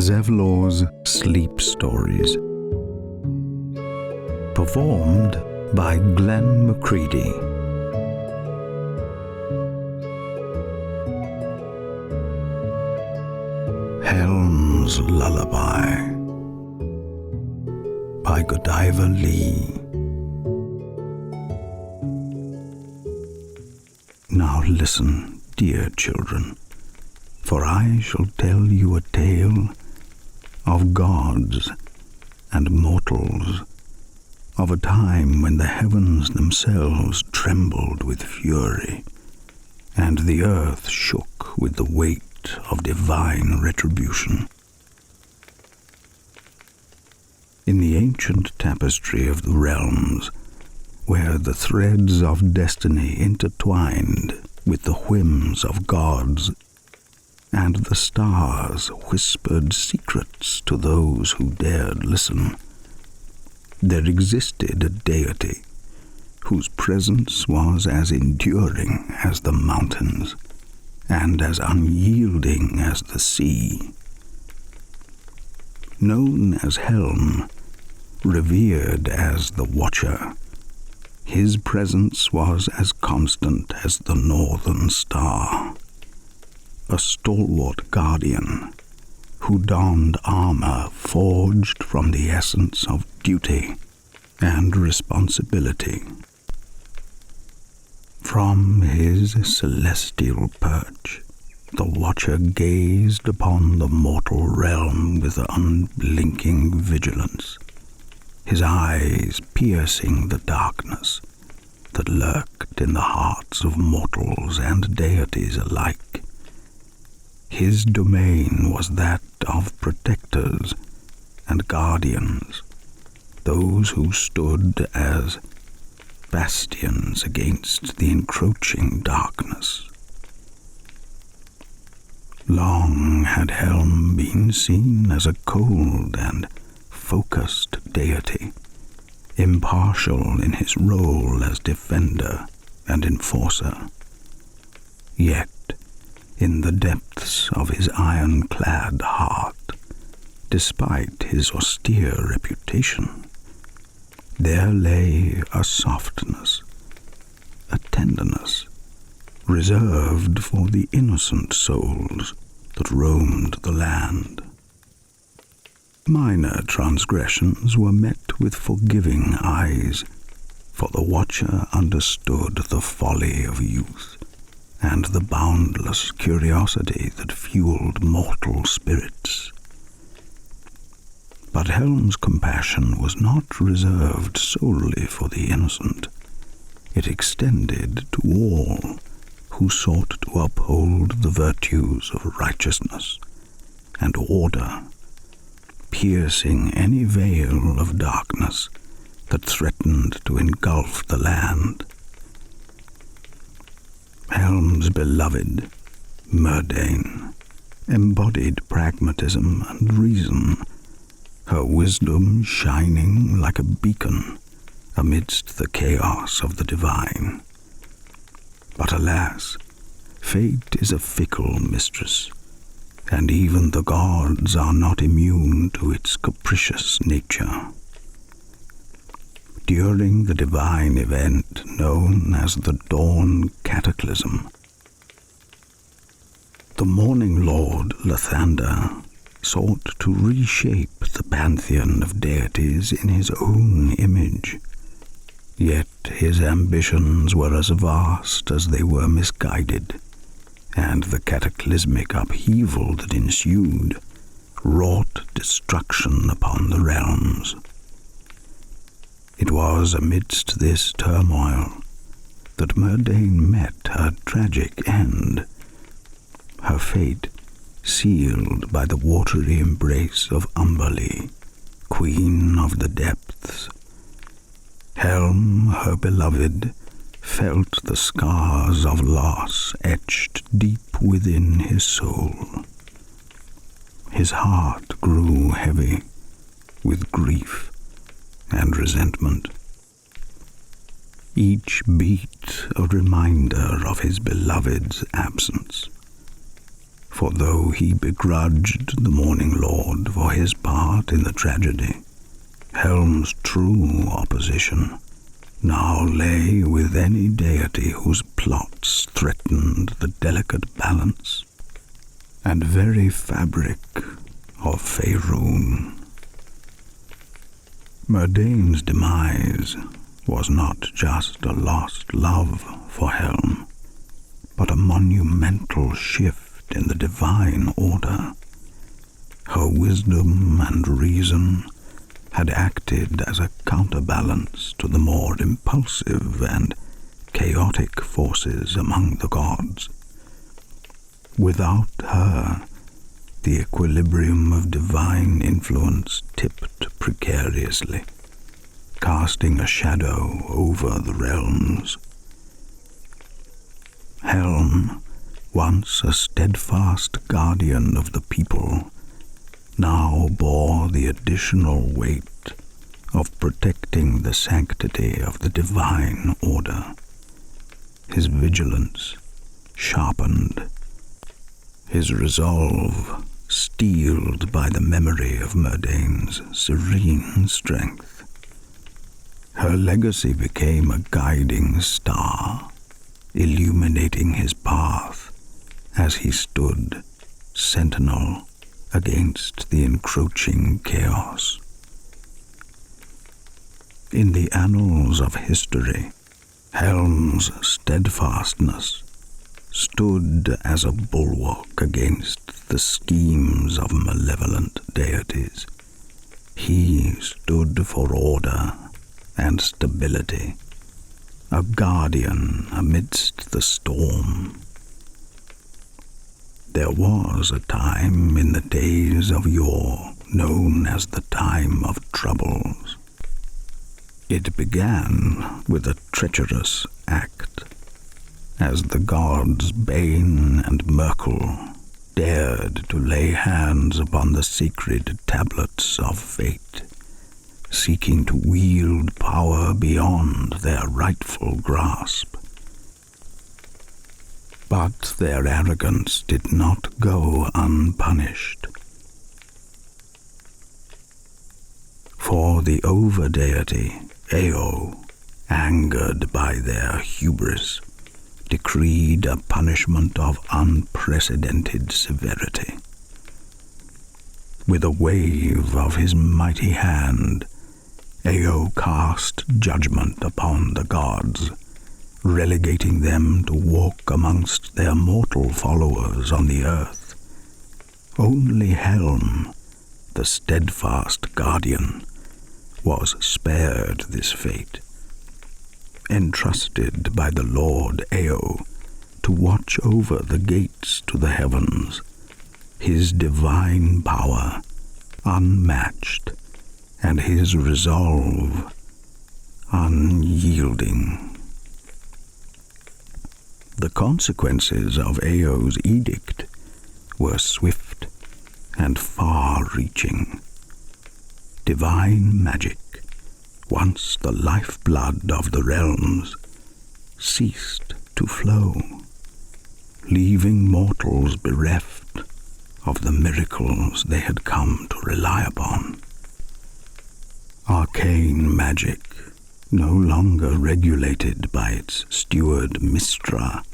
Zevlor's Sleep Stories. Performed by Glenn Macready. Helm's Lullaby by Godiva Lee. Now listen, dear children, for I shall tell you a tale of gods and mortals, of a time when the heavens themselves trembled with fury, and the earth shook with the weight of divine retribution. In the ancient tapestry of the realms, where the threads of destiny intertwined with the whims of gods, and the stars whispered secrets to those who dared listen, there existed a deity whose presence was as enduring as the mountains and as unyielding as the sea. Known as Helm, revered as the Watcher, his presence was as constant as the northern star, a stalwart guardian who donned armor forged from the essence of duty and responsibility. From his celestial perch, the Watcher gazed upon the mortal realm with unblinking vigilance, his eyes piercing the darkness that lurked in the hearts of mortals and deities alike. His domain was that of protectors and guardians, those who stood as bastions against the encroaching darkness. Long had Helm been seen as a cold and focused deity, impartial in his role as defender and enforcer. Yet, in the depths of his ironclad heart, despite his austere reputation, there lay a softness, a tenderness, reserved for the innocent souls that roamed the land. Minor transgressions were met with forgiving eyes, for the Watcher understood the folly of youth and the boundless curiosity that fueled mortal spirits. But Helm's compassion was not reserved solely for the innocent. It extended to all who sought to uphold the virtues of righteousness and order, piercing any veil of darkness that threatened to engulf the land. Helm's beloved, Myrdain, embodied pragmatism and reason, her wisdom shining like a beacon amidst the chaos of the divine. But alas, fate is a fickle mistress, and even the gods are not immune to its capricious nature. During the divine event known as the Dawn Cataclysm, the Morning Lord Lathander sought to reshape the pantheon of deities in his own image. Yet his ambitions were as vast as they were misguided, and the cataclysmic upheaval that ensued wrought destruction upon the realms. It was amidst this turmoil that Myrdain met her tragic end, her fate sealed by the watery embrace of Umberlee, Queen of the Depths. Helm, her beloved, felt the scars of loss etched deep within his soul. His heart grew heavy with grief and resentment, each beat a reminder of his beloved's absence. For though he begrudged the Morning Lord for his part in the tragedy, Helm's true opposition now lay with any deity whose plots threatened the delicate balance and very fabric of Faerûn. Myrdane's demise was not just a lost love for Helm, but a monumental shift in the divine order. Her wisdom and reason had acted as a counterbalance to the more impulsive and chaotic forces among the gods. Without her, the equilibrium of divine influence tipped precariously, casting a shadow over the realms. Helm, once a steadfast guardian of the people, now bore the additional weight of protecting the sanctity of the divine order. His vigilance sharpened, his resolve steeled by the memory of Myrdane's serene strength. Her legacy became a guiding star, illuminating his path as he stood sentinel against the encroaching chaos. In the annals of history, Helm's steadfastness stood as a bulwark against the schemes of malevolent deities. He stood for order and stability, a guardian amidst the storm. There was a time in the days of yore known as the Time of Troubles. It began with a treacherous act, as the gods Bane and Merkel dared to lay hands upon the sacred tablets of fate, seeking to wield power beyond their rightful grasp. But their arrogance did not go unpunished. For the over-deity, Ao, angered by their hubris, decreed a punishment of unprecedented severity. With a wave of his mighty hand, Ao cast judgment upon the gods, relegating them to walk amongst their mortal followers on the earth. Only Helm, the steadfast guardian, was spared this fate, entrusted by the Lord Ao to watch over the gates to the heavens, his divine power unmatched and his resolve unyielding. The consequences of Ao's edict were swift and far-reaching. Divine magic, once the lifeblood of the realms, ceased to flow, leaving mortals bereft of the miracles they had come to rely upon. Arcane magic, no longer regulated by its steward Mystra,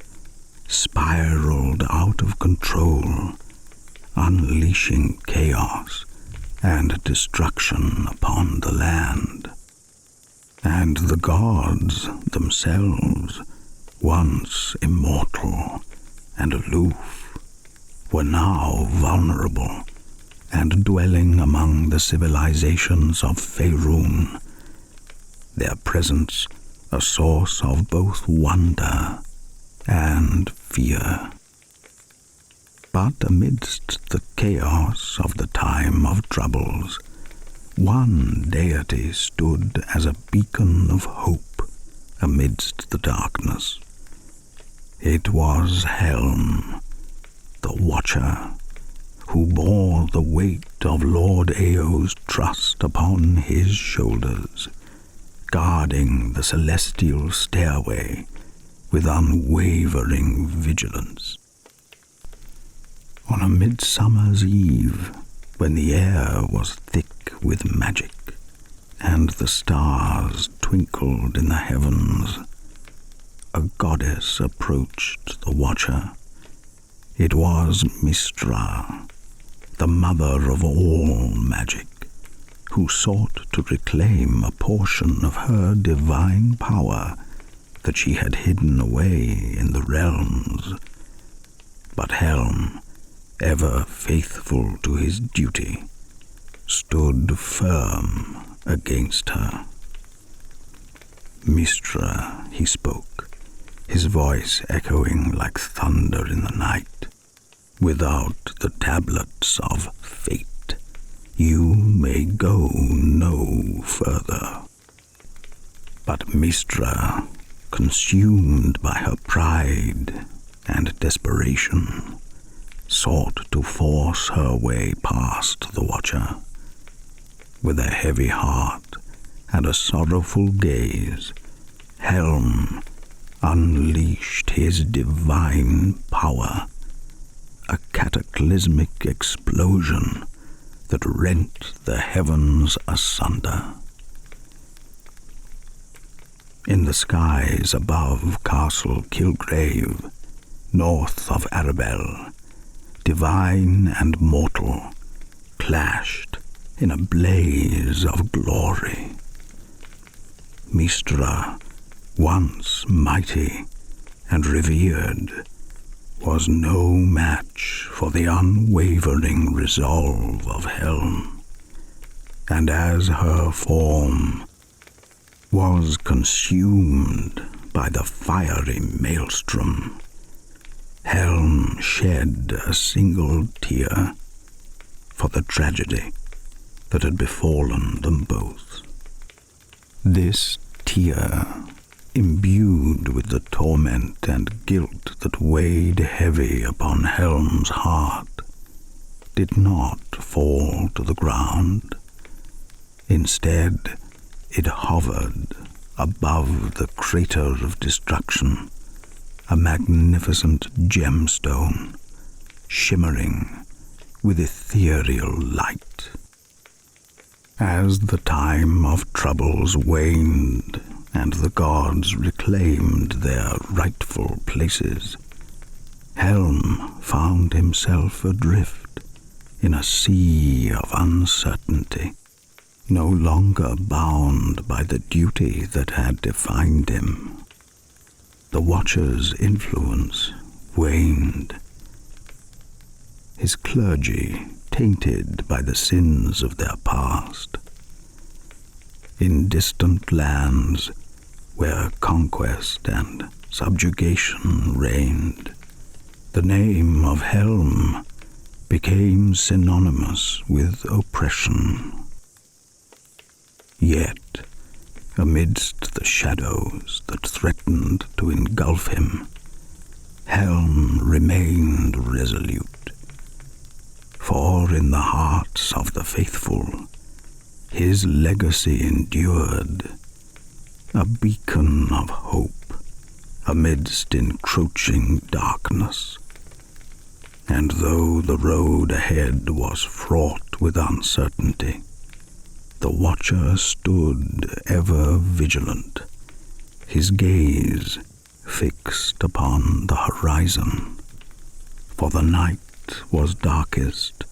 spiraled out of control, unleashing chaos and destruction upon the land. And the gods themselves, once immortal and aloof, were now vulnerable and dwelling among the civilizations of Faerûn, their presence a source of both wonder and fear. But amidst the chaos of the Time of Troubles, one deity stood as a beacon of hope amidst the darkness. It was Helm, the Watcher, who bore the weight of Lord Ao's trust upon his shoulders, guarding the celestial stairway with unwavering vigilance. on a midsummer's eve, when the air was thick with magic, and the stars twinkled in the heavens, a goddess approached the watcher. It was Mystra, the mother of all magic, who sought to reclaim a portion of her divine power that she had hidden away in the realms. But Helm, ever faithful to his duty, stood firm against her. Mystra, he spoke, his voice echoing like thunder in the night. Without the tablets of fate, you may go no further. But Mystra, consumed by her pride and desperation, sought to force her way past the watcher. With a heavy heart and a sorrowful gaze, Helm unleashed his divine power, a cataclysmic explosion that rent the heavens asunder. In the skies above Castle Kilgrave, north of Arabelle, divine and mortal clashed in a blaze of glory. Mystra, once mighty and revered, was no match for the unwavering resolve of Helm, and as her form was consumed by the fiery maelstrom, Helm shed a single tear for the tragedy that had befallen them both. This tear, imbued with the torment and guilt that weighed heavy upon Helm's heart, did not fall to the ground. Instead, it hovered above the crater of destruction, a magnificent gemstone, shimmering with ethereal light. As the time of troubles waned and the gods reclaimed their rightful places, Helm found himself adrift in a sea of uncertainty, no longer bound by the duty that had defined him. The Watcher's influence waned, his clergy tainted by the sins of their past. In distant lands where conquest and subjugation reigned, the name of Helm became synonymous with oppression. Yet, amidst the shadows that threatened to engulf him, Helm remained resolute, for in the hearts of the faithful his legacy endured, a beacon of hope amidst encroaching darkness. And though the road ahead was fraught with uncertainty, the Watcher stood ever vigilant, his gaze fixed upon the horizon, for the night was darkest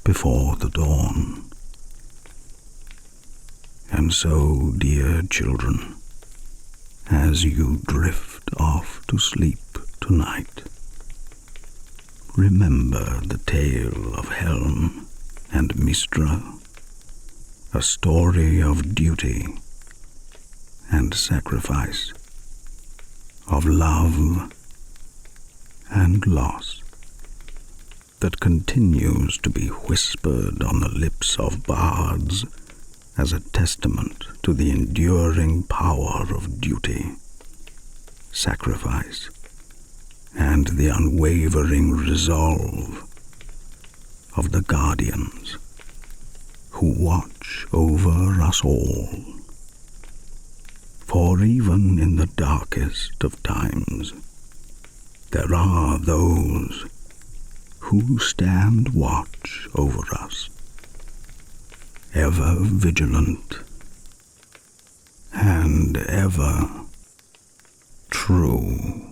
before the dawn. And so, dear children, as you drift off to sleep tonight, remember the tale of Helm and Mystra, a story of duty and sacrifice, of love and loss, that continues to be whispered on the lips of bards as a testament to the enduring power of duty, sacrifice, and the unwavering resolve of the guardians who watch over us all. For even in the darkest of times, there are those who stand watch over us, ever vigilant and ever true.